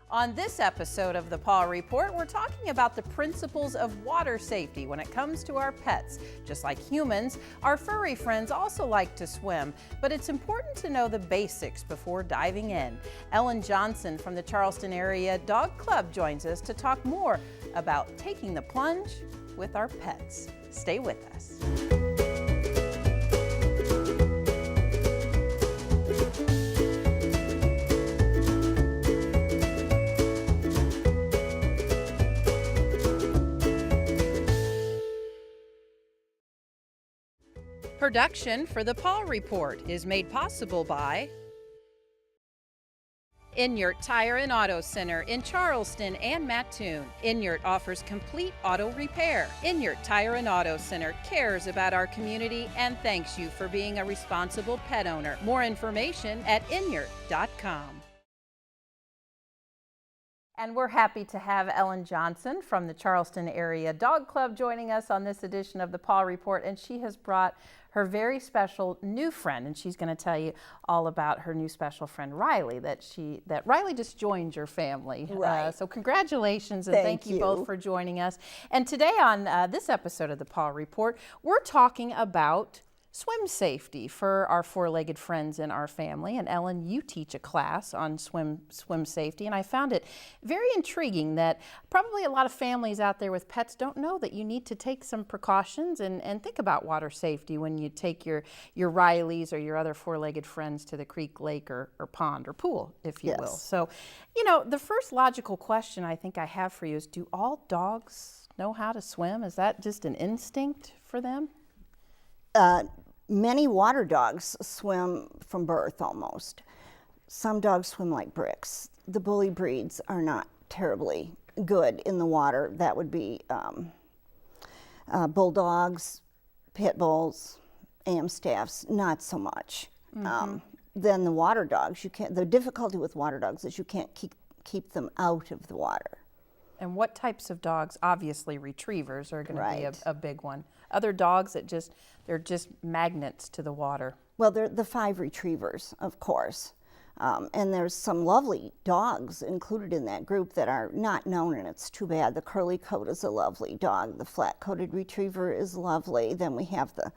On this episode of the Paw Report, we're talking about the principles of water safety when it comes to our pets. Just like humans, our furry friends also like to swim, but it's important to know the basics before diving in. Ellen Johnson from the Charleston Area Club joins us to talk more about taking the plunge with our pets. Stay with us. Production for the Paw Report is made possible by Inyart Tire and Auto Center in Charleston and Mattoon. Inyart offers complete auto repair. Inyart Tire and Auto Center cares about our community and thanks you for being a responsible pet owner. More information at inyart.com. And we're happy to have Ellen Johnson from the Charleston Area Dog Club joining us on this edition of the Paw Report, and she has brought her very special new friend, and she's going to tell you all about her new special friend Riley that Riley just joined your family. Right. So congratulations and thank you both for joining us. And today on this episode of the Paw Report, we're talking about swim safety for our four-legged friends in our family. And Ellen, you teach a class on swim safety, and I found it very intriguing that probably a lot of families out there with pets don't know that you need to take some precautions and think about water safety when you take your Rileys or your other four-legged friends to the creek, lake, or pond or pool, if you will. So, you know, the first logical question I think I have for you is, do all dogs know how to swim? Is that just an instinct for them? Many water dogs swim from birth almost. Some dogs swim like bricks. The bully breeds are not terribly good in the water. That would be bulldogs, pit bulls, Amstaffs, not so much. Then the water dogs, the difficulty with water dogs is you can't keep them out of the water. And what types of dogs? Obviously retrievers are going to be a big one. Other dogs that they're just magnets to the water. Well, they're the 5 retrievers, of course. And there's some lovely dogs included in that group that are not known, and it's too bad. The curly coat is a lovely dog. The flat-coated retriever is lovely. Then we have the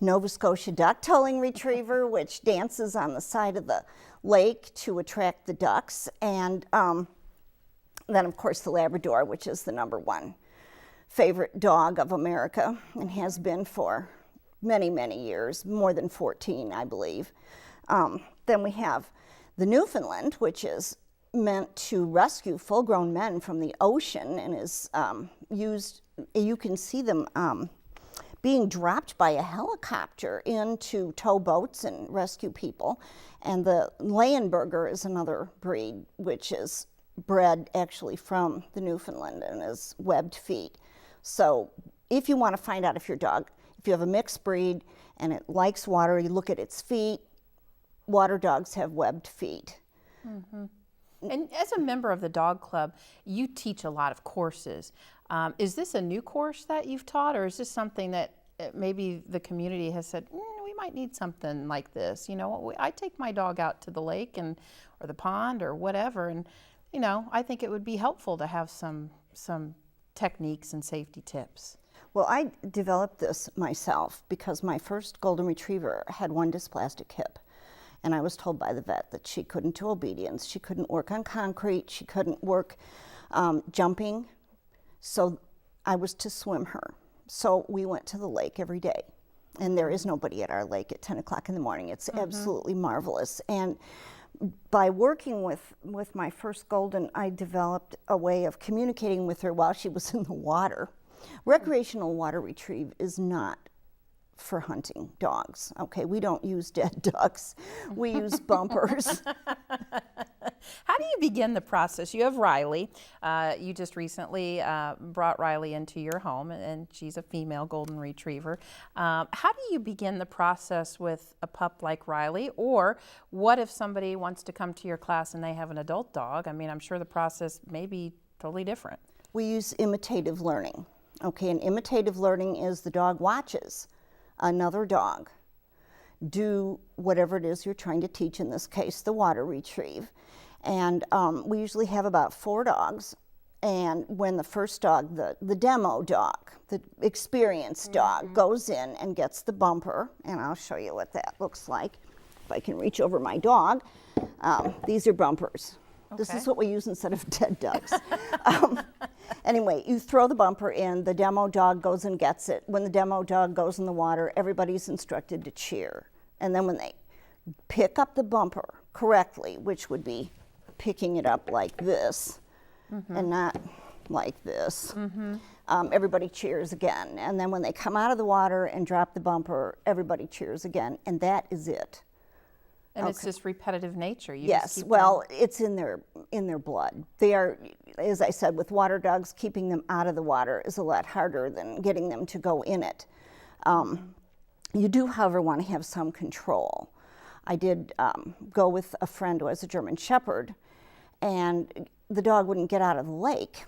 Nova Scotia duck-tolling retriever, which dances on the side of the lake to attract the ducks. And then, of course, the Labrador, which is the #1 favorite dog of America and has been for many, many years, more than 14, I believe. Then we have the Newfoundland, which is meant to rescue full-grown men from the ocean and is used, you can see them being dropped by a helicopter into towboats and rescue people. And the Leyenburger is another breed, which is bred actually from the Newfoundland and is webbed feet. So if you want to find out if you have a mixed breed and it likes water, you look at its feet. Water dogs have webbed feet. Mm-hmm. And as a member of the dog club, you teach a lot of courses. Is this a new course that you've taught, or is this something that maybe the community has said, we might need something like this? You know, I take my dog out to the lake or the pond or whatever, and you know, I think it would be helpful to have some techniques and safety tips. Well, I developed this myself because my first golden retriever had one dysplastic hip. And I was told by the vet that she couldn't do obedience, she couldn't work on concrete, she couldn't work jumping. So I was to swim her. So we went to the lake every day. And there is nobody at our lake at 10 o'clock in the morning. It's absolutely marvelous. And by working with my first golden, I developed a way of communicating with her while she was in the water. Recreational water retrieve is not for hunting dogs. Okay, we don't use dead ducks. We use bumpers. How do you begin the process? You have Riley. You just recently brought Riley into your home, and she's a female golden retriever. How do you begin the process with a pup like Riley? Or what if somebody wants to come to your class and they have an adult dog? I mean, I'm sure the process may be totally different. We use imitative learning. Okay, and imitative learning is the dog watches another dog do whatever it is you're trying to teach, in this case, the water retrieve. And we usually have about 4 dogs. And when the first dog, the demo dog, the experienced dog, goes in and gets the bumper, and I'll show you what that looks like if I can reach over my dog. These are bumpers. Okay. This is what we use instead of dead dogs. Anyway, you throw the bumper in, the demo dog goes and gets it. When the demo dog goes in the water, everybody's instructed to cheer. And then when they pick up the bumper correctly, which would be picking it up like this, and not like this, everybody cheers again. And then when they come out of the water and drop the bumper, everybody cheers again, and that is it. And it's just repetitive nature. You Yes, just keep well, it's in their blood. They are, as I said, with water dogs, keeping them out of the water is a lot harder than getting them to go in it. You do, however, want to have some control. I did go with a friend who has a German Shepherd, and the dog wouldn't get out of the lake.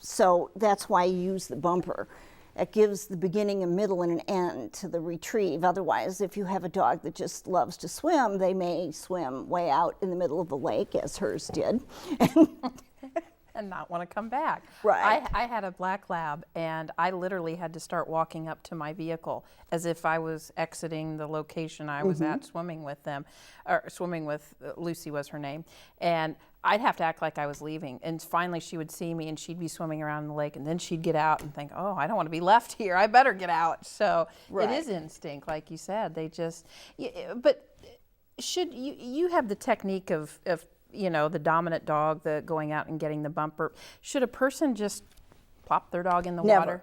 So that's why you use the bumper. It gives the beginning, a middle, and an end to the retrieve. Otherwise, if you have a dog that just loves to swim, they may swim way out in the middle of the lake, as hers did. And not want to come back. Right. I had a black lab, and I literally had to start walking up to my vehicle as if I was exiting the location I was at, swimming with them, or swimming with Lucy was her name, and I'd have to act like I was leaving. And finally she would see me and she'd be swimming around in the lake, and then she'd get out and think, oh, I don't want to be left here. I better get out. So It is instinct, like you said. They just, but should you have the technique of the dominant dog, the going out and getting the bumper. Should a person just plop their dog in the water?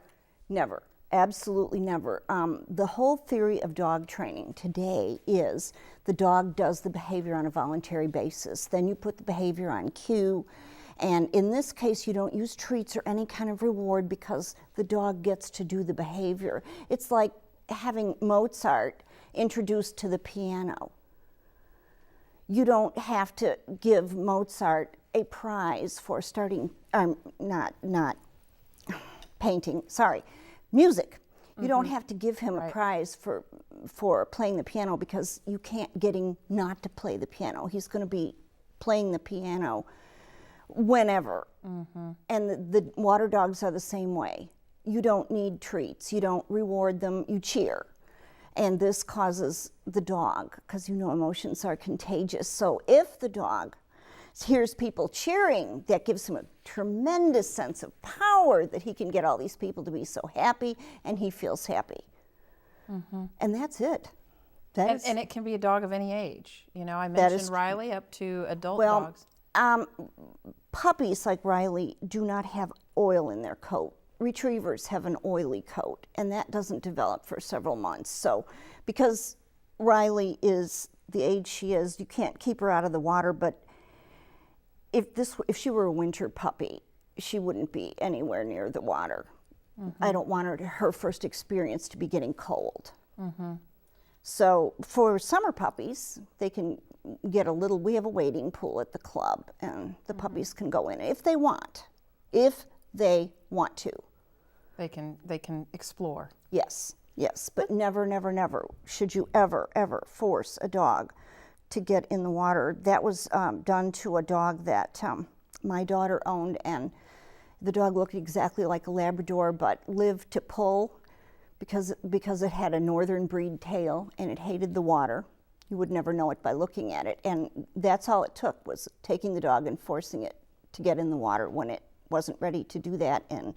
Never. Absolutely never. The whole theory of dog training today is the dog does the behavior on a voluntary basis. Then you put the behavior on cue. And in this case, you don't use treats or any kind of reward because the dog gets to do the behavior. It's like having Mozart introduced to the piano. You don't have to give Mozart a prize for starting, not painting, sorry, music. You don't have to give him a prize for playing the piano because you can't get him not to play the piano. He's going to be playing the piano whenever. And the water dogs are the same way. You don't need treats. You don't reward them. You cheer. And this causes the dog, because emotions are contagious. So if the dog hears people cheering, that gives him a tremendous sense of power that he can get all these people to be so happy, and he feels happy. And that's it. And it can be a dog of any age. I mentioned Riley up to adult dogs. Puppies like Riley do not have oil in their coat. Retrievers have an oily coat, and that doesn't develop for several months. So because Riley is the age she is, you can't keep her out of the water, but if she were a winter puppy, she wouldn't be anywhere near the water. I don't want her first experience to be getting cold. So for summer puppies, they can get we have a wading pool at the club, and the puppies can go in if they want. If they want to. They can explore. Yes, but never should you ever force a dog to get in the water. That was done to a dog that my daughter owned, and the dog looked exactly like a Labrador, but lived to pull because it had a northern breed tail and it hated the water. You would never know it by looking at it, and that's all it took, was taking the dog and forcing it to get in the water when it wasn't ready to do that, and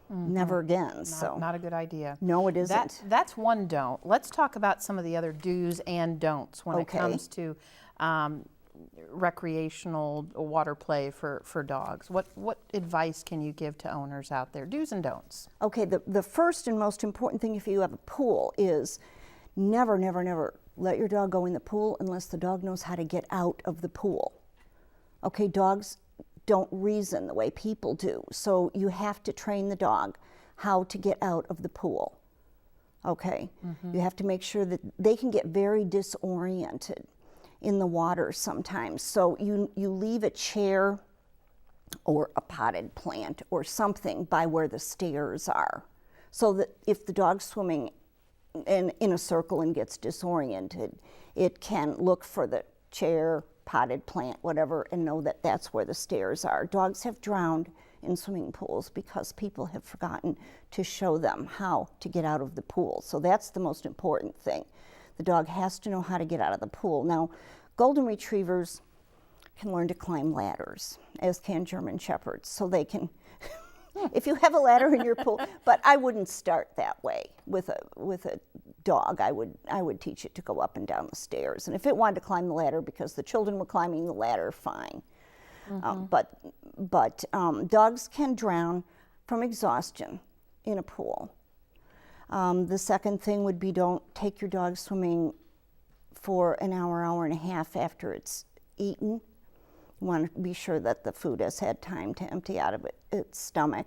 never again. Not a good idea. No, it isn't. That's one don't. Let's talk about some of the other do's and don'ts when it comes to recreational water play for dogs. What advice can you give to owners out there? Do's and don'ts. Okay, the first and most important thing if you have a pool is never let your dog go in the pool unless the dog knows how to get out of the pool. Okay, dogs don't reason the way people do. So you have to train the dog how to get out of the pool. Okay? You have to make sure that they can get very disoriented in the water sometimes. So you leave a chair or a potted plant or something by where the stairs are, so that if the dog's swimming in a circle and gets disoriented, it can look for the chair, potted plant, whatever, and know that that's where the stairs are. Dogs have drowned in swimming pools because people have forgotten to show them how to get out of the pool. So that's the most important thing. The dog has to know how to get out of the pool. Now, golden retrievers can learn to climb ladders, as can German shepherds. So they can, if you have a ladder in your pool, but I wouldn't start that way with a dog. I would teach it to go up and down the stairs. And if it wanted to climb the ladder because the children were climbing the ladder, fine. But dogs can drown from exhaustion in a pool. The second thing would be, don't take your dog swimming for an hour, hour and a half after it's eaten. You want to be sure that the food has had time to empty out of its stomach.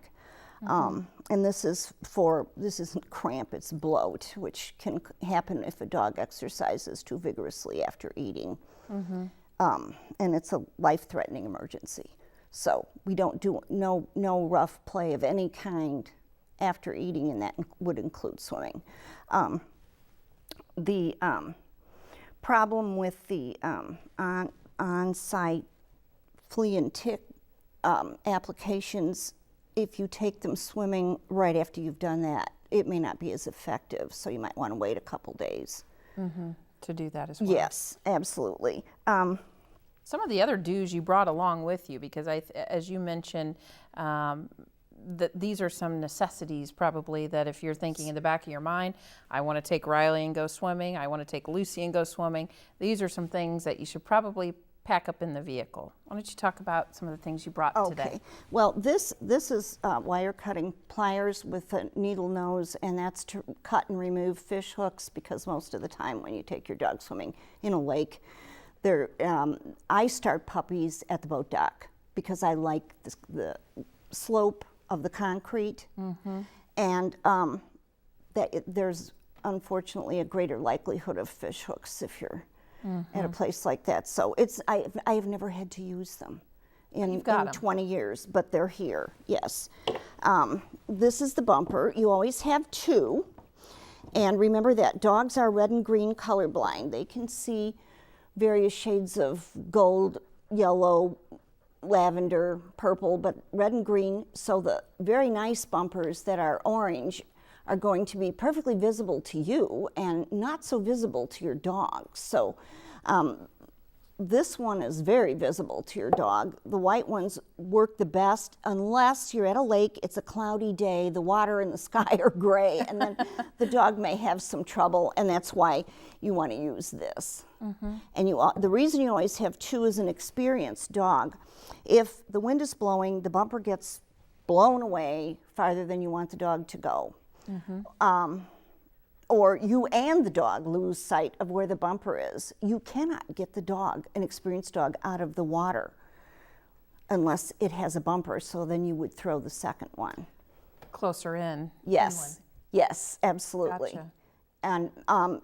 And this isn't cramp, it's bloat, which can happen if a dog exercises too vigorously after eating. And it's a life-threatening emergency. So we don't do no rough play of any kind after eating, and that would include swimming. The problem with the on-site flea and tick applications, if you take them swimming right after you've done that, it may not be as effective, so you might want to wait a couple days. To do that as well. Yes, absolutely. Some of the other do's you brought along with you, because as you mentioned, that these are some necessities probably that if you're thinking in the back of your mind, I want to take Riley and go swimming, I want to take Lucy and go swimming, these are some things that you should probably pack up in the vehicle. Why don't you talk about some of the things you brought today? Okay. Well, this is wire cutting pliers with a needle nose, and that's to cut and remove fish hooks, because most of the time when you take your dog swimming in a lake, I start puppies at the boat dock because I like the slope of the concrete, and there's unfortunately a greater likelihood of fish hooks if you're at a place like that. So I have never had to use them in 20 years, but they're here, yes. This is the bumper. You always have two, and remember that dogs are red and green colorblind. They can see various shades of gold, yellow, lavender, purple, but red and green. So the very nice bumpers that are orange are going to be perfectly visible to you and not so visible to your dog. So this one is very visible to your dog. The white ones work the best unless you're at a lake, it's a cloudy day, the water and the sky are gray, and then the dog may have some trouble, and that's why you want to use this. And the reason you always have two is an experienced dog. If the wind is blowing, the bumper gets blown away farther than you want the dog to go. Or you and the dog lose sight of where the bumper is. You cannot get the dog, an experienced dog, out of the water unless it has a bumper, so then you would throw the second one. Closer in. Yes, inland. yes, absolutely. Gotcha. And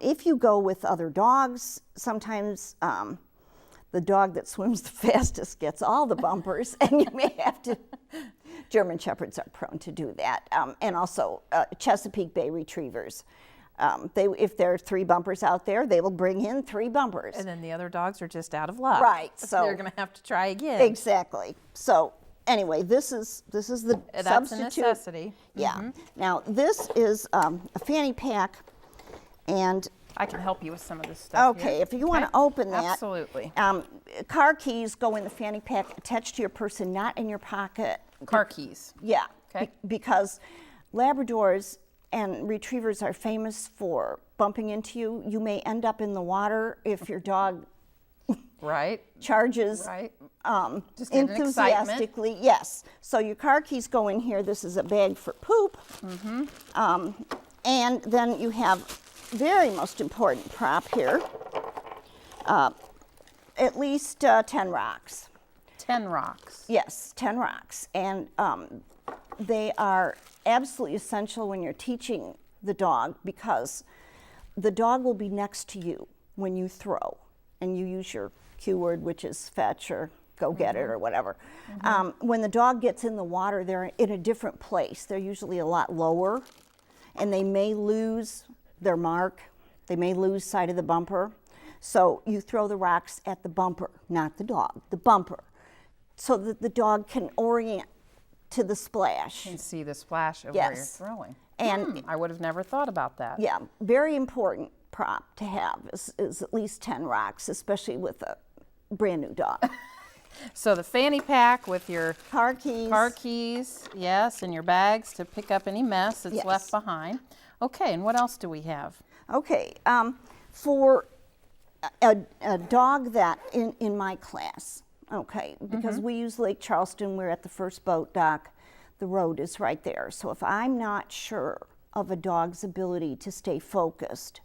if you go with other dogs, sometimes the dog that swims the fastest gets all the bumpers, and you may have to. German Shepherds are prone to do that, and also Chesapeake Bay Retrievers. If there are 3 bumpers out there, they will bring in 3 bumpers. And then the other dogs are just out of luck. Right. So they're going to have to try again. Exactly. So anyway, this is the That's substitute. a necessity. Yeah. Now this is a fanny pack, and I can help you with some of this stuff. okay, here. if you want to open that. Absolutely. Car keys go in the fanny pack attached to your person, not in your pocket. Car keys. Yeah. Okay. Because Labradors and Retrievers are famous for bumping into you. You may end up in the water if your dog Right. charges Right. Just get an enthusiastically. Yes. So your car keys go in here. This is a bag for poop. And then you have very most important prop here. At least 10 rocks. 10 rocks. Yes, 10 rocks. And they are absolutely essential when you're teaching the dog, because the dog will be next to you when you throw and you use your cue word, which is fetch or go get it or whatever. When the dog gets in the water, they're in a different place. They're usually a lot lower, and they may lose their mark. They may lose sight of the bumper. So you throw the rocks at the bumper, not the dog, the bumper, so that the dog can orient to the splash. And see the splash of where you're throwing. And I would have never thought about that. yeah, very important prop to have is at least 10 rocks, especially with a brand new dog. So the fanny pack with your Car keys. car keys, yes, and your bags to pick up any mess that's left behind. Okay, and what else do we have? Okay, for a dog that in my class, okay, because we use Lake Charleston, we're at the first boat dock, the road is right there. So if I'm not sure of a dog's ability to stay focused,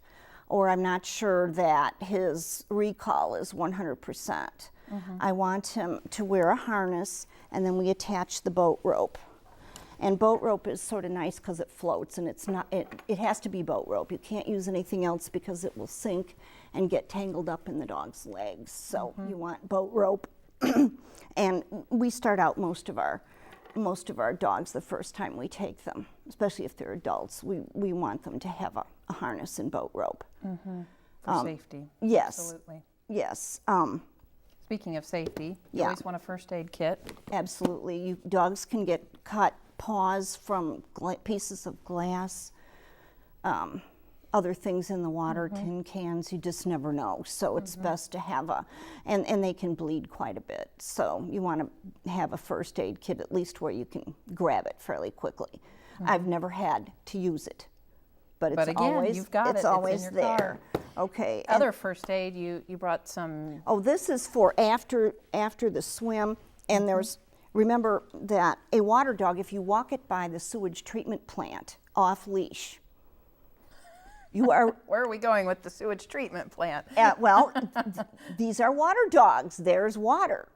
or I'm not sure that his recall is 100%, I want him to wear a harness, and then we attach the boat rope. And boat rope is sort of nice because it floats, and it's not. It has to be boat rope. You can't use anything else because it will sink and get tangled up in the dog's legs. So you want boat rope. And we start out most of our dogs the first time we take them, especially if they're adults. We want them to have a harness and boat rope. For safety. Yes. Absolutely. Yes. Speaking of safety, you always want a first aid kit. Absolutely. Dogs can get cut paws from pieces of glass, other things in the water, tin cans, you just never know. So it's best to have and they can bleed quite a bit. So you want to have a first aid kit at least where you can grab it fairly quickly. I've never had to use it, but it's again, always, you've got it's it. always It's in your there. car. Okay. Other first aid, you brought some. Oh, this is for after the swim, and there's, remember that a water dog, if you walk it by the sewage treatment plant off leash, you are. Where are we going with the sewage treatment plant? Well, these are water dogs. There's water.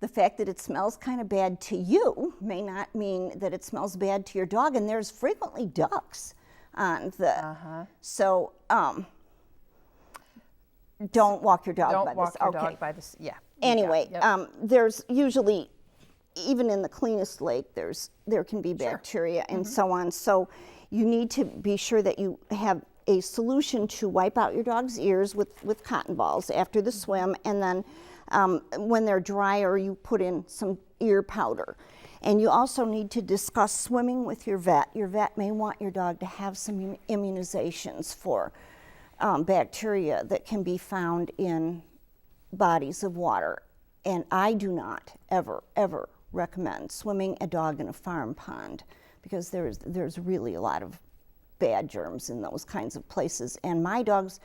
The fact that it smells kind of bad to you may not mean that it smells bad to your dog, and there's frequently ducks on the. So, don't walk your dog by this. Don't walk your dog by this. Yeah. Anyway, there's usually, even in the cleanest lake, there can be bacteria and so on. So you need to be sure that you have a solution to wipe out your dog's ears with cotton balls after the swim, and then when they're drier, you put in some ear powder. And you also need to discuss swimming with your vet. Your vet may want your dog to have some immunizations for bacteria that can be found in bodies of water. And I do not ever, ever recommend swimming a dog in a farm pond, because there's really a lot of bad germs in those kinds of places. And my dogs,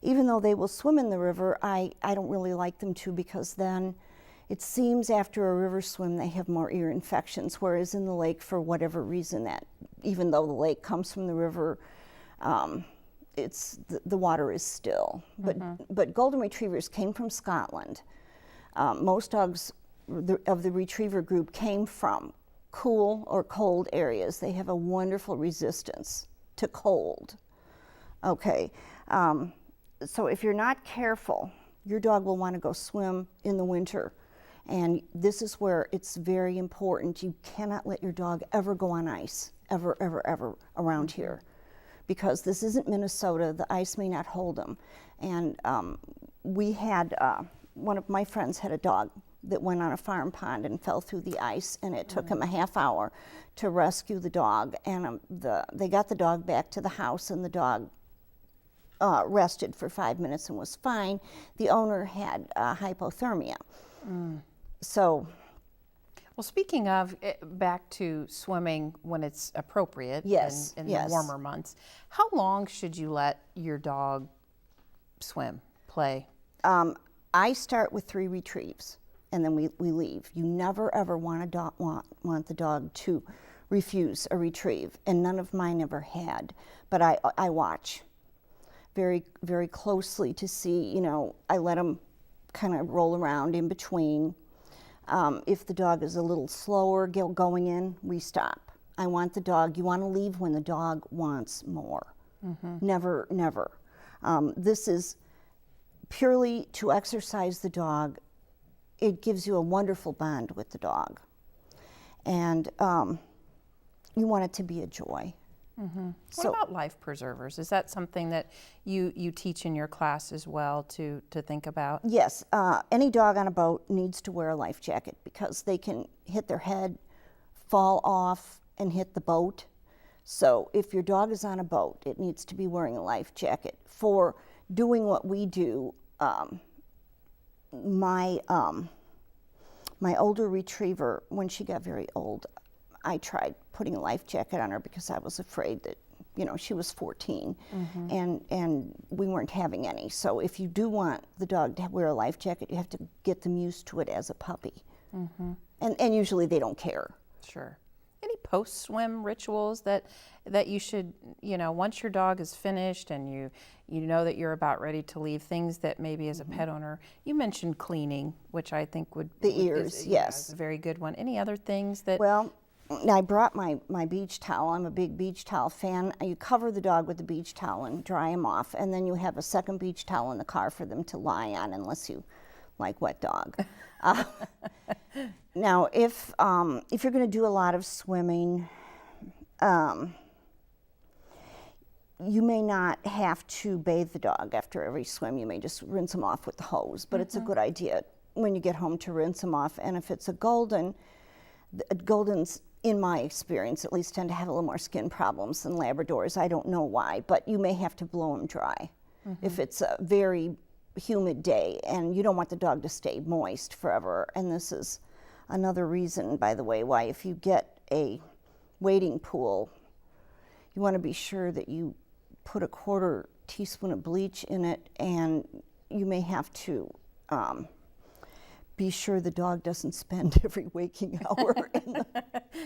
even though they will swim in the river, I don't really like them to, because then it seems after a river swim they have more ear infections, whereas in the lake, for whatever reason, that even though the lake comes from the river, it's the water is still. But golden retrievers came from Scotland. Most dogs of the retriever group came from cool or cold areas. They have a wonderful resistance to cold. Okay, so if you're not careful, your dog will want to go swim in the winter. And this is where it's very important. You cannot let your dog ever go on ice, ever, ever, ever around here. Because this isn't Minnesota, the ice may not hold them. And we had, one of my friends had a dog that went on a farm pond and fell through the ice, and it took him a half hour to rescue the dog. And they got the dog back to the house, and the dog rested for 5 minutes and was fine. The owner had hypothermia. So. Well, speaking of, back to swimming when it's appropriate in the warmer months, how long should you let your dog swim, play? I start with 3 retrieves, and then we leave. You never ever want the dog to refuse a retrieve, and none of mine ever had. But I watch very, very closely to see, I let them kind of roll around in between. If the dog is a little slower going in, we stop. I want the dog, you want to leave when the dog wants more. Never, never. This is purely to exercise the dog. It gives you a wonderful bond with the dog. And you want it to be a joy. What about life preservers? Is that something that you teach in your class as well to think about? Yes, any dog on a boat needs to wear a life jacket because they can hit their head, fall off, and hit the boat. So if your dog is on a boat, it needs to be wearing a life jacket. For doing what we do, my older retriever, when she got very old, I tried putting a life jacket on her because I was afraid that, she was 14 and we weren't having any. So if you do want the dog to wear a life jacket, you have to get them used to it as a puppy. And usually they don't care. Sure. Any post-swim rituals that you should, once your dog is finished and you know that you're about ready to leave, things that maybe as a pet owner, you mentioned cleaning, which I think the ears, yes. Is a very good one. Any other things that? Well, I brought my beach towel. I'm a big beach towel fan. You cover the dog with the beach towel and dry them off, and then you have a second beach towel in the car for them to lie on, unless you like wet dog. Now, if you're going to do a lot of swimming, you may not have to bathe the dog after every swim. You may just rinse them off with the hose, but it's a good idea when you get home to rinse them off. And if it's a Goldens, in my experience, at least tend to have a little more skin problems than Labradors. I don't know why, but you may have to blow them dry if it's a very humid day and you don't want the dog to stay moist forever. And this is another reason, by the way, why if you get a wading pool, you want to be sure that you put a 1/4 teaspoon of bleach in it, and you may have to be sure the dog doesn't spend every waking hour in the...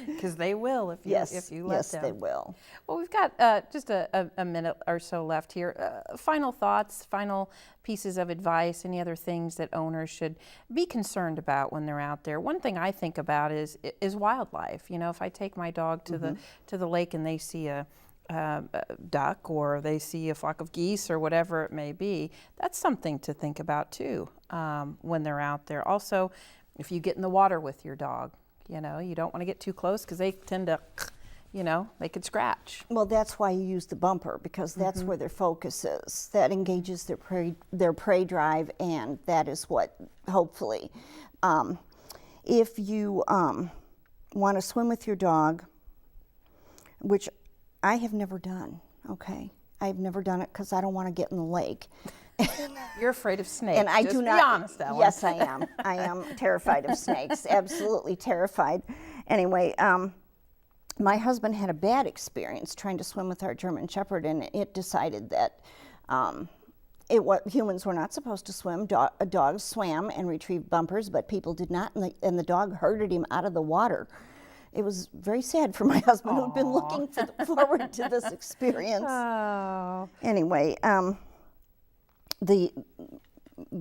Because they will if you let them. Yes, they will. Well, we've got just a minute or so left here. Final thoughts, final pieces of advice, any other things that owners should be concerned about when they're out there? One thing I think about is wildlife. If I take my dog to the lake and they see a duck or they see a flock of geese or whatever it may be, that's something to think about too when they're out there. Also, if you get in the water with your dog, you don't want to get too close because they tend to, they could scratch. Well, that's why you use the bumper, because that's where their focus is. That engages their prey drive, and that is what, hopefully, if you want to swim with your dog, which I have never done, okay? I've never done it because I don't want to get in the lake. You're afraid of snakes. And I Just do be not. honest, Ellen. Yes, I am. I am terrified of snakes. Absolutely terrified. Anyway, my husband had a bad experience trying to swim with our German Shepherd, and it decided that humans were not supposed to swim. Dogs swam and retrieved bumpers, but people did not, and the dog herded him out of the water. It was very sad for my husband, who'd been looking forward to this experience. Oh. Anyway, the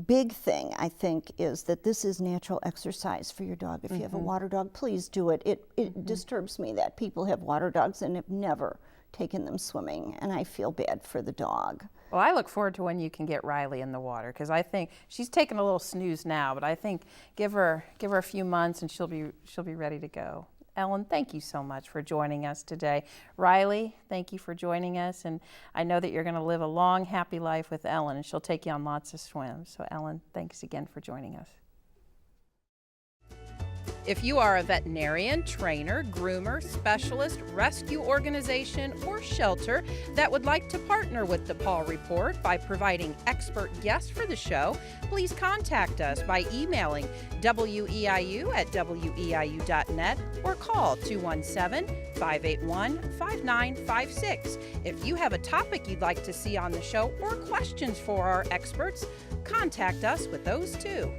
big thing, I think, is that this is natural exercise for your dog. If you have a water dog, please do it. It disturbs me that people have water dogs and have never taken them swimming, and I feel bad for the dog. Well, I look forward to when you can get Riley in the water, because I think she's taking a little snooze now, but I think give her a few months and she'll be ready to go. Ellen, thank you so much for joining us today. Riley, thank you for joining us, and I know that you're going to live a long, happy life with Ellen, and she'll take you on lots of swims. So Ellen, thanks again for joining us. If you are a veterinarian, trainer, groomer, specialist, rescue organization, or shelter that would like to partner with the Paw Report by providing expert guests for the show, please contact us by emailing weiu@weiu.net or call 217-581-5956. If you have a topic you'd like to see on the show or questions for our experts, contact us with those too.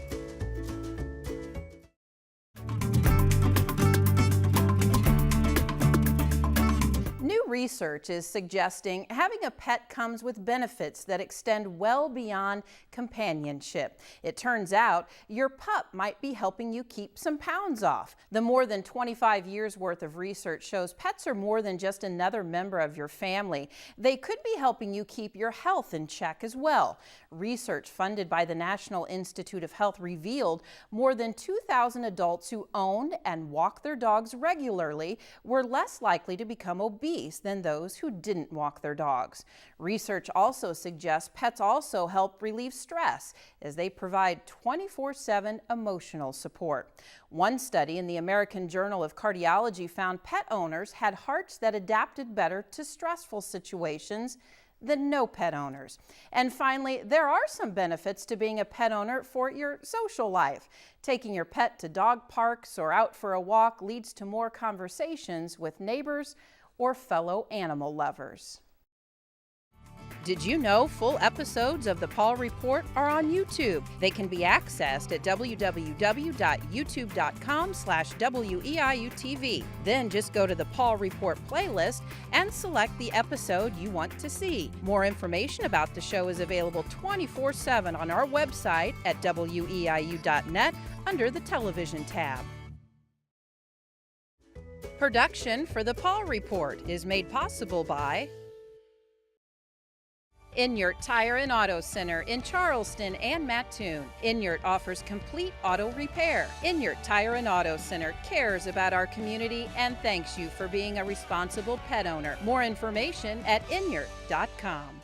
Research is suggesting having a pet comes with benefits that extend well beyond companionship. It turns out your pup might be helping you keep some pounds off. The more than 25 years worth of research shows pets are more than just another member of your family. They could be helping you keep your health in check as well. Research funded by the National Institute of Health revealed more than 2,000 adults who owned and walked their dogs regularly were less likely to become obese than than those who didn't walk their dogs. Research also suggests pets also help relieve stress as they provide 24/7 emotional support. One study in the American Journal of Cardiology found pet owners had hearts that adapted better to stressful situations than no pet owners. And finally, there are some benefits to being a pet owner for your social life. Taking your pet to dog parks or out for a walk leads to more conversations with neighbors or fellow animal lovers. Did you know full episodes of the Paw Report are on YouTube? They can be accessed at www.youtube.com/WEIUTV. Then just go to the Paw Report playlist and select the episode you want to see. More information about the show is available 24/7 on our website at WEIU.net under the Television tab. Production for the Paw Report is made possible by Inyart Tire and Auto Center in Charleston and Mattoon. Inyart offers complete auto repair. Inyart Tire and Auto Center cares about our community and thanks you for being a responsible pet owner. More information at inyart.com.